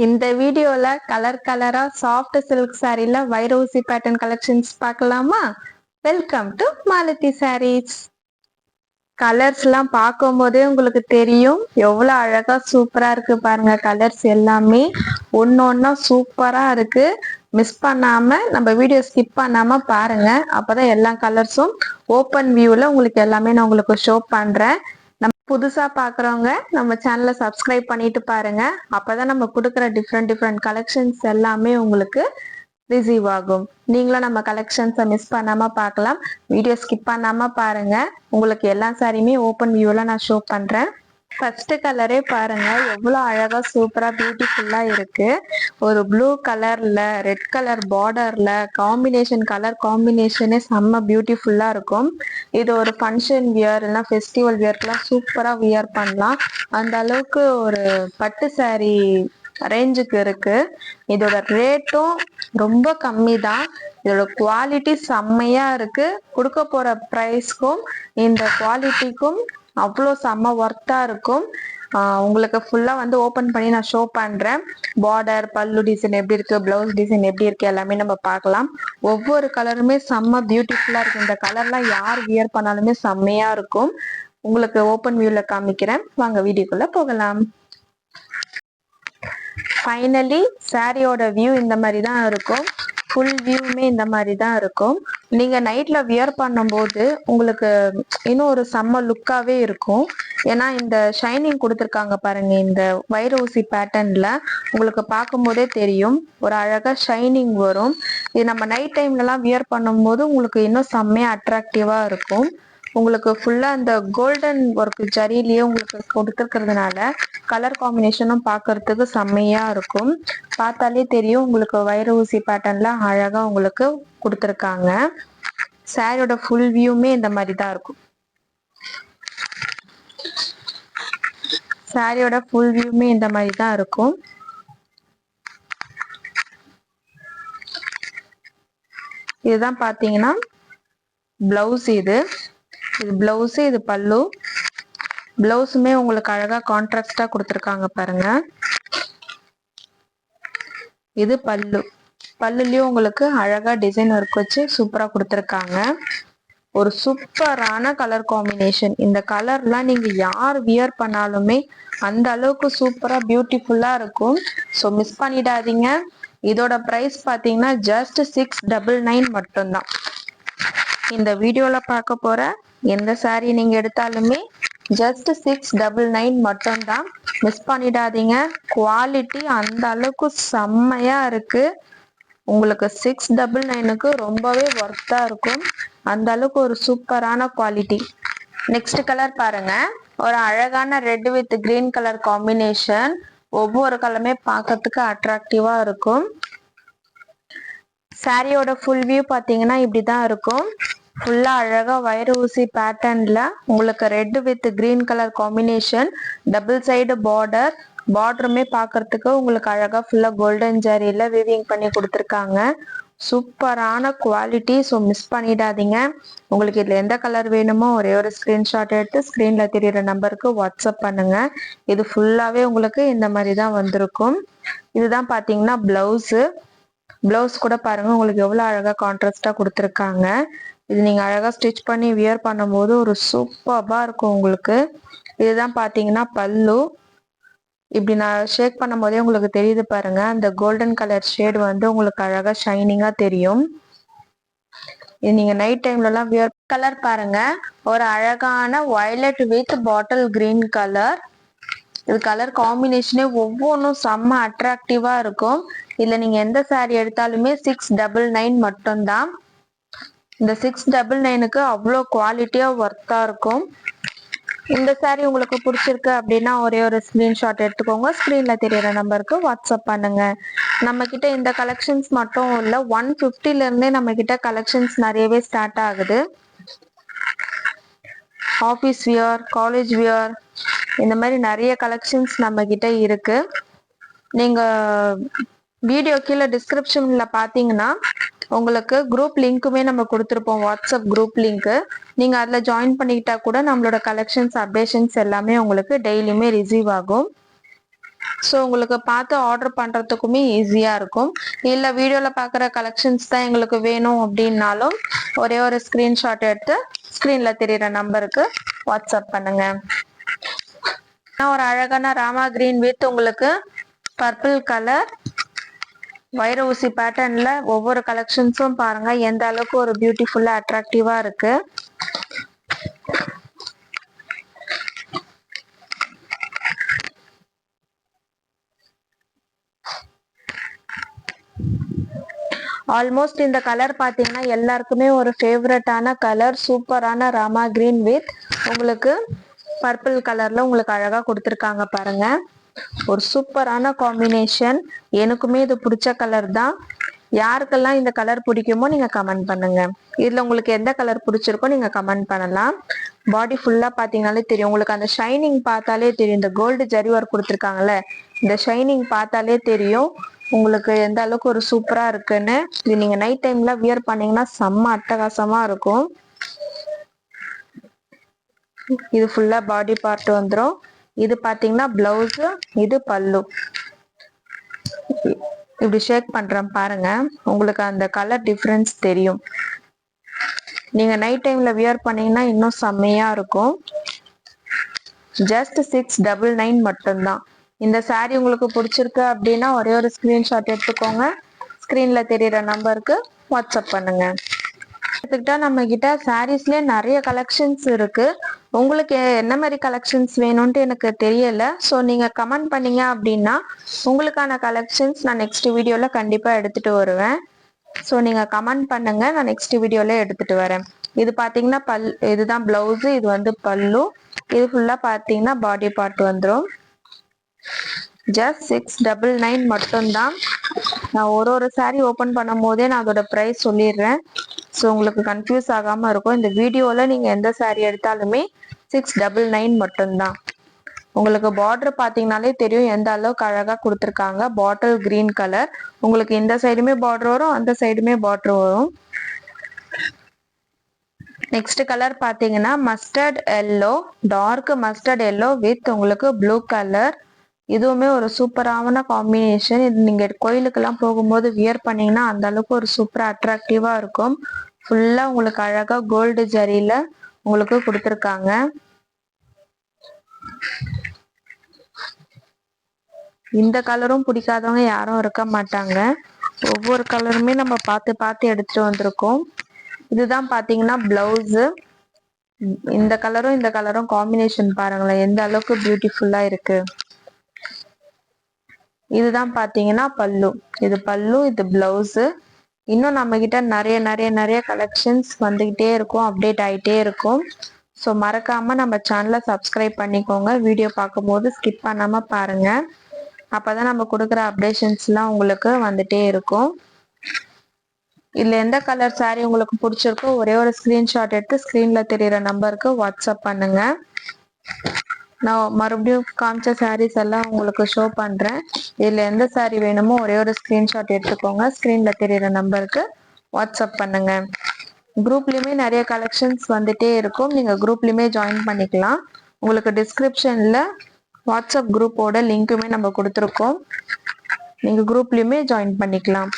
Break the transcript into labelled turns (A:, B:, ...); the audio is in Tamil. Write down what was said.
A: இந்த வீடியோல கலர் கலரா சாஃப்ட் சில்க் சாரீல வைரோசி பேட்டர்ன் கலெக்ஷன்ஸ் பார்க்கலாமா? Welcome to Malathi Sarees. Colours எல்லாம் பார்க்கும் போதே உங்களுக்கு தெரியும் எவ்வளவு அழகா சூப்பரா இருக்கு பாருங்க. கலர்ஸ் எல்லாமே ஒன்னொன்னா சூப்பரா இருக்கு. மிஸ் பண்ணாம நம்ம வீடியோ ஸ்கிப் பண்ணாம பாருங்க. அப்பதான் எல்லா கலர்ஸும் ஓப்பன் வியூல உங்களுக்கு எல்லாமே நான் உங்களுக்கு ஷோ பண்றேன். நம்ம புதுசா பாக்குறவங்க நம்ம சேனலை சப்ஸ்கிரைப் பண்ணிட்டு பாருங்க. அப்பதான் நம்ம கொடுக்குற டிஃப்ரெண்ட் கலெக்ஷன்ஸ் எல்லாமே உங்களுக்கு ரிசீவ் ஆகும். நீங்களும் நம்ம கலெக்ஷன்ஸை மிஸ் பண்ணாம பார்க்கலாம். வீடியோ ஸ்கிப் பண்ணாம பாருங்க. உங்களுக்கு எல்லா சாரியுமே ஓப்பன் வியூல நான் ஷோ பண்றேன். ஃபர்ஸ்ட் கலரே பாருங்க எவ்வளவு அழகா சூப்பரா பியூட்டிஃபுல்லா இருக்கு. ஒரு ப்ளூ கலர்ல ரெட் கலர் பார்டர்ல கலர் காம்பினேஷனே செம்ம பியூட்டிஃபுல்லா இருக்கும். இது ஒரு ஃபங்க்ஷன் வியர் இல்லைன்னா ஃபெஸ்டிவல் வியர்க்கெல்லாம் சூப்பரா வியர் பண்ணலாம். அந்த அளவுக்கு ஒரு பட்டு சாரி ரேஞ்சுக்கு இருக்கு. இதோட ரேட்டும் ரொம்ப கம்மி தான். இதோட குவாலிட்டி செம்மையா இருக்கு. கொடுக்க போற ப்ரைஸ்க்கும் இந்த குவாலிட்டிக்கும் அவ்வளோ செம்ம ஒர்த்தா இருக்கும். உங்களுக்கு ஃபுல்லா வந்து ஓபன் பண்ணி நான் ஷோ பண்றேன். பார்டர் பல்லு டிசைன் எப்படி இருக்கு, பிளவுஸ் டிசைன் எப்படி இருக்கு எல்லாமே நம்ம பார்க்கலாம். ஒவ்வொரு கலருமே செம்ம பியூட்டிஃபுல்லா இருக்கு. இந்த கலர்லாம் யார் வியர் பண்ணாலுமே செம்மையா இருக்கும். உங்களுக்கு ஓப்பன் வியூல காமிக்கிறேன், வாங்க வீடியோக்குள்ள போகலாம். ஃபைனலி சாரியோட வியூ இந்த மாதிரி தான் இருக்கும். ஃபுல் வியூமே இந்த மாதிரி தான் இருக்கும். நீங்க நைட்ல வியர் பண்ணும்போது உங்களுக்கு இன்னும் ஒரு செம்ம லுக்காவே இருக்கும். ஏன்னா இந்த ஷைனிங் கொடுத்துருக்காங்க பாருங்க. இந்த வைரோசி பேட்டர்ன்ல உங்களுக்கு பார்க்கும் போதே தெரியும் ஒரு அழகா ஷைனிங் வரும். இது நம்ம நைட் டைம்லலாம் வியர் பண்ணும்போது உங்களுக்கு இன்னும் செம்மையா அட்ராக்டிவா இருக்கும். உங்களுக்கு ஃபுல்லா இந்த கோல்டன் ஒர்க் ஜரியிலேயே உங்களுக்கு கொடுத்துருக்கிறதுனால கலர் காம்பினேஷனும் பார்க்கறதுக்கு செம்மையா இருக்கும். பார்த்தாலே தெரியும் உங்களுக்கு வைர ஊசி பேட்டர்ன்ல அழகா உங்களுக்கு கொடுத்துருக்காங்க. சாரியோட ஃபுல் வியூமே இந்த மாதிரி தான் இருக்கும். சாரியோட ஃபுல் வியூமே இந்த மாதிரி தான் இருக்கும். இதுதான் பாத்தீங்கன்னா பிளவுஸ். இது பிளவுஸ், இது பல்லு. பிளவுஸுமே உங்களுக்கு அழகா கான்ட்ராஸ்டா கொடுத்துருக்காங்க பாருங்க. இது பல்லு. பல்லுலயும் உங்களுக்கு அழகா டிசைன் ஒர்க் வச்சு சூப்பரா கொடுத்துருக்காங்க. ஒரு சூப்பரான கலர் காம்பினேஷன். இந்த கலர்லாம் நீங்க யார் வியர் பண்ணாலுமே அந்த அளவுக்கு சூப்பரா பியூட்டிஃபுல்லா இருக்கும். ஸோ மிஸ் பண்ணிடாதீங்க. இதோட பிரைஸ் பாத்தீங்கன்னா ஜஸ்ட் 699 மட்டும்தான். இந்த வீடியோல பார்க்க போற எந்த சாரி நீங்க எடுத்தாலுமே ஜஸ்ட் 699 மட்டும்தான். மிஸ் பண்ணிடாதீங்க. குவாலிட்டி அந்த அளவுக்கு செம்மையா இருக்கு. உங்களுக்கு 699க்கு ரொம்பவே ஒர்த்தா இருக்கும். அந்த அளவுக்கு ஒரு சூப்பரான குவாலிட்டி. நெக்ஸ்ட் கலர் பாருங்க. ஒரு அழகான red with green colour combination. ஒவ்வொரு கலருமே பார்க்கறதுக்கு அட்ராக்டிவா இருக்கும். சாரியோட ஃபுல் வியூ பாத்தீங்கன்னா இப்படிதான் இருக்கும். ஃபுல்லா அழகா வைர ஊசி பேட்டர்ன்ல உங்களுக்கு red with green colour combination, double side border. பார்டருமே பார்க்கறதுக்கு உங்களுக்கு அழகா ஃபுல்லா கோல்டன் ஜரியில வீவிங் பண்ணி கொடுத்துருக்காங்க. சூப்பரான குவாலிட்டி. ஸோ மிஸ் பண்ணிடாதீங்க. உங்களுக்கு இதுல எந்த கலர் வேணுமோ ஒரே ஒரு ஸ்கிரீன்ஷாட் எடுத்து ஸ்கிரீன்ல தெரியுற நம்பருக்கு வாட்ஸ்அப் பண்ணுங்க. இது ஃபுல்லாவே உங்களுக்கு இந்த மாதிரி தான் வந்திருக்கும். இதுதான் பாத்தீங்கன்னா பிளவுஸ். பிளவுஸ் கூட பாருங்க உங்களுக்கு எவ்வளவு அழகா கான்ட்ராஸ்டா கொடுத்துருக்காங்க. இது நீங்க அழகா ஸ்டிச் பண்ணி வியர் பண்ணும்போது ஒரு சூப்பர்பா இருக்கும் உங்களுக்கு. இதுதான் பாத்தீங்கன்னா பல்லு. இப்படி நான் ஷேக் பண்ணும் போதே உங்களுக்கு தெரியுது பாருங்க. அந்த கோல்டன் கலர் ஷேட் வந்து உங்களுக்கு அழகா ஷைனிங்கா தெரியும். இது நீங்க நைட் டைம்ல எல்லாம் வியர் கலர் பாருங்க. ஒரு அழகான violet with bottle green colour. இது கலர் காம்பினேஷனே ஒவ்வொன்றும் செம்ம அட்ராக்டிவா இருக்கும். இதுல நீங்க எந்த சாரி எடுத்தாலுமே 699 மட்டும்தான். இந்த 699க்கு அவ்வளோ குவாலிட்டியா ஒர்த்தா இருக்கும். இந்த சாரி உங்களுக்கு பிடிச்சிருக்கு அப்படின்னா ஒரே ஒரு ஸ்கிரீன்ஷாட் எடுத்துக்கோங்க. ஸ்கிரீன்ல தெரியற நம்பருக்கு வாட்ஸ்அப் பண்ணுங்க. நம்ம கிட்ட இந்த கலெக்ஷன்ஸ் மட்டும் இல்ல, 150ல இருந்தே நம்ம கிட்ட கலெக்ஷன்ஸ் நிறையவே ஸ்டார்ட் ஆகுது. ஆஃபீஸ் வியர், காலேஜ் வியர், இந்த மாதிரி நிறைய கலெக்ஷன்ஸ் நம்ம கிட்ட இருக்கு. நீங்க வீடியோ கீழே டிஸ்கிரிப்ஷன்ல பாத்தீங்கன்னா உங்களுக்கு குரூப் லிங்க்குமே நம்ம கொடுத்துருப்போம். WhatsApp group link. நீங்க அதுல ஜாயின் பண்ணிக்கிட்டா கூட நம்மளோட கலெக்ஷன்ஸ் அப்டேஷன்ஸ் எல்லாமே உங்களுக்கு டெய்லியுமே ரிசீவ் ஆகும். ஸோ உங்களுக்கு பார்த்து ஆர்டர் பண்ணுறதுக்குமே ஈஸியாக இருக்கும். இல்லை வீடியோவில் பார்க்குற கலெக்ஷன்ஸ் தான் எங்களுக்கு வேணும் அப்படின்னாலும் ஒரே ஒரு ஸ்க்ரீன்ஷாட் எடுத்து ஸ்க்ரீனில் தெரிகிற நம்பருக்கு வாட்ஸ்அப் பண்ணுங்க. ஒரு அழகான ராமா கிரீன் வித் உங்களுக்கு பர்பிள் கலர் வைர ஊசி பேட்டர்ன்ல ஒவ்வொரு கலெக்ஷன்ஸும் பாருங்க எந்த அளவுக்கு ஒரு பியூட்டிஃபுல்லா அட்ராக்டிவா இருக்கு. ஆல்மோஸ்ட் இந்த கலர் பாத்தீங்கன்னா எல்லாருக்குமே ஒரு ஃபேவரட்டான கலர். சூப்பரான ராமா கிரீன் வித் உங்களுக்கு பர்பிள் கலர்ல உங்களுக்கு அழகா கொடுத்துருக்காங்க பாருங்க. ஒரு சூப்பரான காம்பினேஷன். எனக்குமே இது பிடிச்ச கலர் தான். யாருக்கெல்லாம் இந்த கலர் பிடிக்குமோ நீங்க கமெண்ட் பண்ணுங்க. இதுல உங்களுக்கு எந்த கலர் பிடிச்சிருக்கோ நீங்க கமெண்ட் பண்ணலாம். பாடி ஃபுல்லா பாத்தீங்கன்னாலே தெரியும். உங்களுக்கு அந்த ஷைனிங் பார்த்தாலே தெரியும். இந்த கோல்டு ஜரி ஒர்க் கொடுத்துருக்காங்கல்ல, இந்த ஷைனிங் பார்த்தாலே தெரியும் உங்களுக்கு எந்த அளவுக்கு ஒரு சூப்பரா இருக்குன்னு. இது நீங்க நைட் டைம்ல வியர் பண்ணீங்கன்னா செம்ம அட்டகாசமா இருக்கும். இது ஃபுல்லா பாடி பார்ட் வந்துடும். இது பாத்தீங்கன்னா பிளவுஸ், இது பல்லு. இப்படி ஷேக் பண்றேன் பாருங்க, உங்களுக்கு அந்த கலர் டிஃபரன்ஸ் தெரியும். நீங்க நைட் டைம்ல வியர் பண்ணீங்கன்னா இன்னும் செம்மையா இருக்கும். ஜஸ்ட் 699 மட்டும்தான். இந்த சாரீ உங்களுக்கு பிடிச்சிருக்கு அப்படின்னா ஒரே ஒரு ஸ்கிரீன்ஷாட் எடுத்துக்கோங்க. ஸ்கிரீன்ல தெரியுற நம்பருக்கு வாட்ஸ்அப் பண்ணுங்க. எடுத்துக்கிட்டா நம்ம கிட்ட சாரீஸ்லயே நிறைய கலெக்ஷன்ஸ் இருக்கு. உங்களுக்கு என்ன மாதிரி கலெக்ஷன்ஸ் வேணும்ட்டு எனக்கு தெரியல. ஸோ நீங்க கமெண்ட் பண்ணீங்க அப்படின்னா உங்களுக்கான கலெக்ஷன்ஸ் நான் நெக்ஸ்ட் வீடியோல கண்டிப்பா எடுத்துட்டு வருவேன். ஸோ நீங்க கமெண்ட் பண்ணுங்க, நான் நெக்ஸ்ட் வீடியோல எடுத்துட்டு வரேன். இது பாத்தீங்கன்னா இதுதான் பிளவுஸ், இது வந்து பல்லு. இது ஃபுல்லா பாத்தீங்கன்னா பாடி பார்ட் வந்துடும். ஜஸ்ட் 699 மட்டும்தான். நான் ஒரு சாரீ ஓபன் பண்ணும் போதே நான் அதோட பிரைஸ் சொல்லிடுறேன். ஸோ உங்களுக்கு கன்ஃபியூஸ் ஆகாம இருக்கும். இந்த வீடியோல நீங்க எந்த சாரீ எடுத்தாலுமே 699 மட்டும்தான். உங்களுக்கு பார்டர் பாத்தீங்கன்னாலே தெரியும் எந்த அளவுக்கு அழகா கொடுத்துருக்காங்க. Bottle green colour. உங்களுக்கு இந்த சைடுமே பார்டர் வரும், அந்த சைடுமே பார்டர் வரும். நெக்ஸ்ட் கலர் பாத்தீங்கன்னா mustard yellow, dark mustard yellow with உங்களுக்கு ப்ளூ கலர். இதுவுமே ஒரு சூப்பரான காம்பினேஷன். இது நீங்க கோயிலுக்கு எல்லாம் போகும்போது வியர் பண்ணீங்கன்னா அந்த அளவுக்கு ஒரு சூப்பரா அட்ராக்டிவா இருக்கும். ஃபுல்லா உங்களுக்கு அழகா கோல்டு ஜரியில உங்களுக்கு கொடுத்துருக்காங்க. இந்த கலரும் பிடிக்காதவங்க யாரும் இருக்க மாட்டாங்க. ஒவ்வொரு கலருமே நம்ம பார்த்து பார்த்து எடுத்துட்டு வந்திருக்கோம். இதுதான் பாத்தீங்கன்னா பிளவுஸ். இந்த கலரும் காம்பினேஷன் பாருங்களேன் எந்த அளவுக்கு பியூட்டிஃபுல்லா இருக்கு. இதுதான் பாத்தீங்கன்னா பல்லு. இது பல்லு, இது பிளவுஸ். இன்னும் நம்ம கிட்ட நிறைய நிறைய நிறைய கலெக்ஷன்ஸ் வந்துகிட்டே இருக்கும், அப்டேட் ஆயிட்டே இருக்கும். ஸோ மறக்காம நம்ம சேனலை சப்ஸ்கிரைப் பண்ணிக்கோங்க. வீடியோ பார்க்கும்போது ஸ்கிப் பண்ணாம பாருங்க. அப்பதான் நம்ம கொடுக்குற அப்டேஷன்ஸ் எல்லாம் உங்களுக்கு வந்துட்டே இருக்கும். இதுல எந்த கலர் சாரீ உங்களுக்கு பிடிச்சிருக்கோ ஒரே ஒரு ஸ்கிரீன்ஷாட் எடுத்து ஸ்கிரீன்ல தெரியுற நம்பருக்கு வாட்ஸ்அப் பண்ணுங்க. நான் மறுபடியும் காமிச்ச சாரீஸ் எல்லாம் உங்களுக்கு ஷோ பண்றேன். இதுல எந்த சாரீ வேணுமோ ஒரே ஒரு ஸ்கிரீன்ஷாட் எடுத்துக்கோங்க. ஸ்கிரீன்ல தெரியுற நம்பருக்கு வாட்ஸ்அப் பண்ணுங்க. குரூப்லயுமே நிறைய கலெக்ஷன்ஸ் வந்துட்டே இருக்கும். நீங்க குரூப்லயுமே ஜாயின் பண்ணிக்கலாம். உங்களுக்கு டிஸ்கிரிப்ஷன்ல வாட்ஸ்அப் குரூப்போட லிங்க்குமே நம்ம கொடுத்துருக்கோம். நீங்க குரூப்லயுமே ஜாயின் பண்ணிக்கலாம்.